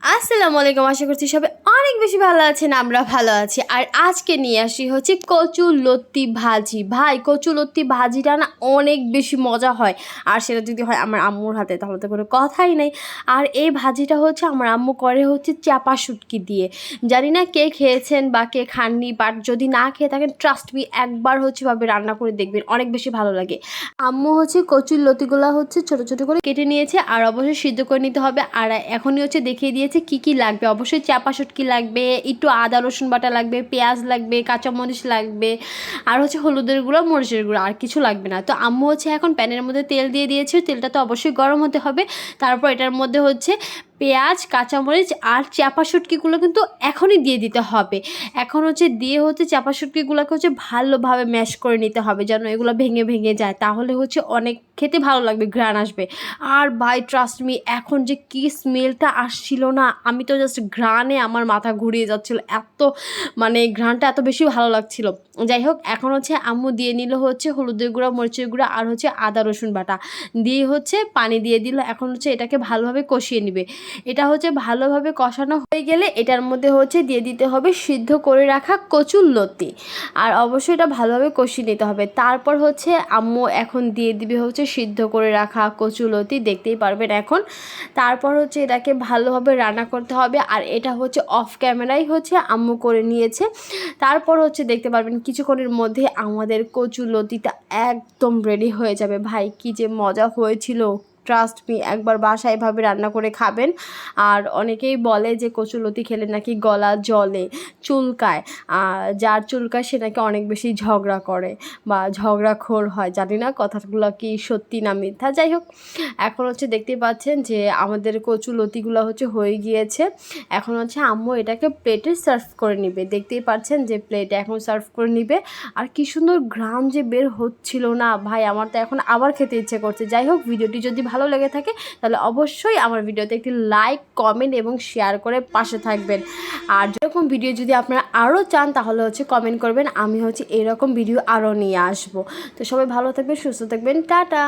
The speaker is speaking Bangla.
আসসালামু আলাইকুম। আশা করছি সবাই অনেক বেশি ভালো আছেন, আমরা ভালো আছি। আর আজকে নিয়ে আসি হচ্ছে কচুলতি ভাজি। ভাই কচুলতি ভাজিটা না অনেক বেশি মজা হয়, আর সেটা যদি হয় আমার আম্মুর হাতে তাহলে তো কোনো কথাই নেই। আর এই ভাজিটা হচ্ছে আমার আম্মু করে হচ্ছে চাপা শুটকি দিয়ে। জানি না কে খেয়েছেন বা কে খাননি, বাট যদি না খেয়ে থাকেন ট্রাস্ট মি একবার হচ্ছে ভাবে রান্না করে দেখবেন, অনেক বেশি ভালো লাগে। আম্মু হচ্ছে কচুর লতিগুলো হচ্ছে ছোটো ছোটো করে কেটে নিয়েছে, আর অবশ্যই সিদ্ধ করে নিতে হবে। আর এখনই হচ্ছে দেখিয়ে দিয়েছে কি কি লাগবে। অবশ্যই চাপা শুটকি লাগবে, একটু আদা রসুন বাটা লাগবে, পেঁয়াজ লাগবে, কাঁচামরিচ লাগবে, আর হচ্ছে হলুদের গুঁড়ো, মরিচের গুঁড়ো, আর কিছু লাগবে না। তো আম্মু হচ্ছে এখন প্যানের মধ্যে তেল দিয়ে দিয়েছে, তেলটা তো অবশ্যই গরম হতে হবে। তারপর এটার মধ্যে হচ্ছে পেঁয়াজ, কাঁচামরিচ আর চাপা শুটকিগুলো কিন্তু এখনই দিয়ে দিতে হবে। এখন হচ্ছে দিয়ে হচ্ছে চাপা শুটকিগুলোকে হচ্ছে ভালোভাবে ম্যাশ করে নিতে হবে, যেন এগুলো ভেঙে ভেঙে যায়, তাহলে হচ্ছে অনেক খেতে ভালো লাগবে, ঘ্রাণ আসবে। আর ভাই ট্রাস্ট মি, এখন যে কি স্মেলটা আসছিল না, আমি তো জাস্ট ঘ্রাণে আমার মাথা ঘুরিয়ে যাচ্ছিল, এত মানে ঘ্রাণটা এত বেশি ভালো লাগছিল। যাই হোক, এখন হচ্ছে আম্মু দিয়ে নিল হচ্ছে হলুদের গুঁড়া, মরিচের গুঁড়া আর হচ্ছে আদা রসুন বাটা দিয়ে হচ্ছে পানি দিয়ে দিল। এখন হচ্ছে এটাকে ভালোভাবে কষিয়ে নিবে। এটা হচ্ছে ভালোভাবে কষানো হয়ে গেলে এটার মধ্যে হচ্ছে দিয়ে দিতে হবে সিদ্ধ করে রাখা কচুরলতি, আর অবশ্যই এটা ভালোভাবে কষিয়ে নিতে হবে। তারপর হচ্ছে আম্মু এখন দিয়ে দিবে হচ্ছে সিদ্ধ করে রাখা কচুরলতি, দেখতেই পারবেন এখন। তারপর হচ্ছে এটাকে ভালোভাবে রান্না করতে হবে, আর এটা হচ্ছে অফ ক্যামেরাই হচ্ছে আম্মু করে নিয়েছে। তারপর হচ্ছে দেখতে পারবেন কিছুক্ষণের মধ্যে আমাদের কচুরলতিটা একদম রেডি হয়ে যাবে। ভাই কি যে মজা হয়েছিল, ট্রাস্ট মি একবার বাসায় এভাবে রান্না করে খাবেন। আর অনেকেই বলে যে কচুলতি খেলে নাকি গলা জ্বলে, চুলকায়, যার চুলকায় সে নাকি অনেক বেশি ঝগড়া করে বা ঝগড়াখোর হয়। জানি না কথাগুলো কি সত্যি না মিথ্যা। যাই হোক, এখন হচ্ছে দেখতেই পাচ্ছেন যে আমাদের কচুলতিগুলো হচ্ছে হয়ে গিয়েছে। এখন হচ্ছে আম্মু এটাকে প্লেটে সার্ভ করে নিবে, দেখতেই পাচ্ছেন যে প্লেটে এখন সার্ভ করে নিবে। আর কি সুন্দর ঘ্রাণ যে বের হচ্ছিল না ভাই, আমার তো এখন আবার খেতে ইচ্ছে করছে। যাই হোক, ভিডিওটি যদি ভালো লেগে থাকে তাহলে অবশ্যই আমার ভিডিওতে একটি লাইক, কমেন্ট এবং শেয়ার করে পাশে থাকবেন। আর যেরকম ভিডিও যদি আপনারা আরও চান তাহলে হচ্ছে কমেন্ট করবেন, আমি হচ্ছে এরকম ভিডিও আরও নিয়ে আসবো। তো সবাই ভালো থাকবেন, সুস্থ থাকবেন, টাটা।